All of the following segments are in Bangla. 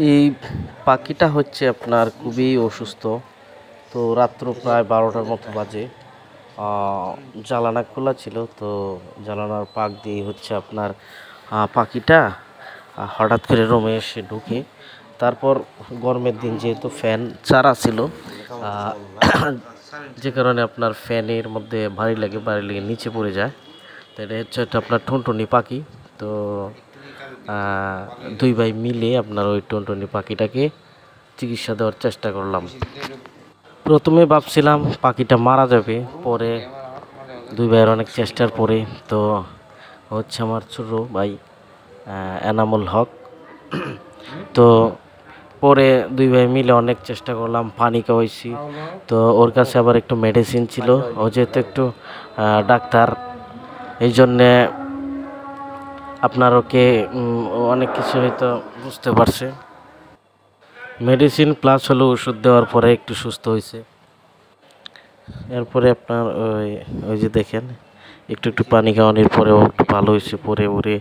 এই পাখিটা হচ্ছে আপনার খুবই অসুস্থ। তো রাত্র প্রায় 12টার মতো বাজে। জানালা খোলা ছিল, তো জানালার পাক দিয়ে হচ্ছে আপনার পাখিটা হঠাৎ করে রুমে এসে ঢুকে। তারপর গরমের দিন যেহেতু ফ্যান চারা ছিল, যে কারণে আপনার ফ্যানের মধ্যে ভারী লেগে নিচে পড়ে যায়। তো এটা হচ্ছে আপনার টুনটুনি পাখি। তো দুই ভাই মিলে আপনার ওই টুনটুনি পাখিটাকে চিকিৎসা দেওয়ার চেষ্টা করলাম। প্রথমে ভাবছিলাম পাখিটা মারা যাবে, পরে দুই ভাইয়ের অনেক চেষ্টার পরে তো হচ্ছে আমার ছোট ভাই এনামুল হক। তো পরে দুই ভাই মিলে অনেক চেষ্টা করলাম, পানি খাওয়াইছি। তো ওর কাছে আবার একটু মেডিসিন ছিল, ও যেহেতু একটু ডাক্তার, এই জন্যে আপনার ওকে অনেক কিছু হয়তো বুঝতে পারছে। মেডিসিন প্লাস হলো ওষুধ দেওয়ার পরে একটু সুস্থ হয়েছে। এরপরে আপনার ওই যে দেখেন একটু একটু পানি খাওয়ানোর পরেও একটু ভালো হয়েছে। পরে ওরে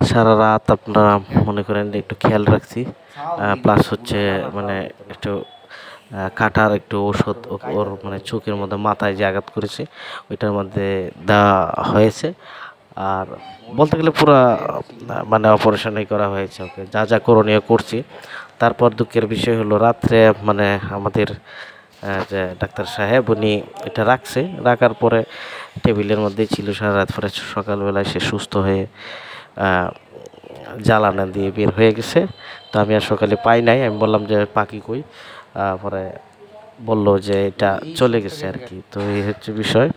সারা রাত আপনারা মনে করেন একটু খেয়াল রাখছি, প্লাস হচ্ছে মানে একটু কাটার একটু ওষুধ ওর মানে চোখের মধ্যে মাথায় যে আঘাত করেছে ওইটার মধ্যে দেওয়া হয়েছে। আর বলতে গেলে পুরা মানে অপারেশনই করা হয়েছে, ওকে যা যা করণীয় করছি। তারপর দুঃখের বিষয় হলো রাত্রে মানে আমাদের যে ডাক্তার সাহেব উনি এটা রাখার পরে টেবিলের মধ্যেই ছিল সারা রাত। পরে সকালবেলায় সে সুস্থ হয়ে জ্বালানা দিয়ে বের হয়ে গেছে। তো আমি আর সকালে পাই নাই, আমি বললাম যে পাখি কই, পরে বলল যে এটা চলে গেছে আর কি। তো এই হচ্ছে বিষয়।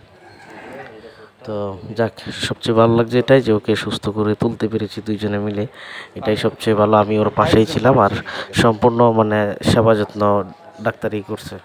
তো যাক, সবচেয়ে ভালো লাগছে এটাই যে ওকে সুস্থ করে তুলতে পেরেছি দুইজনে মিলে, এটাই সবচেয়ে ভালো। আমি ওর পাশেই ছিলাম আর সম্পূর্ণ মানে সেবা যত্ন ডাক্তারই করছে।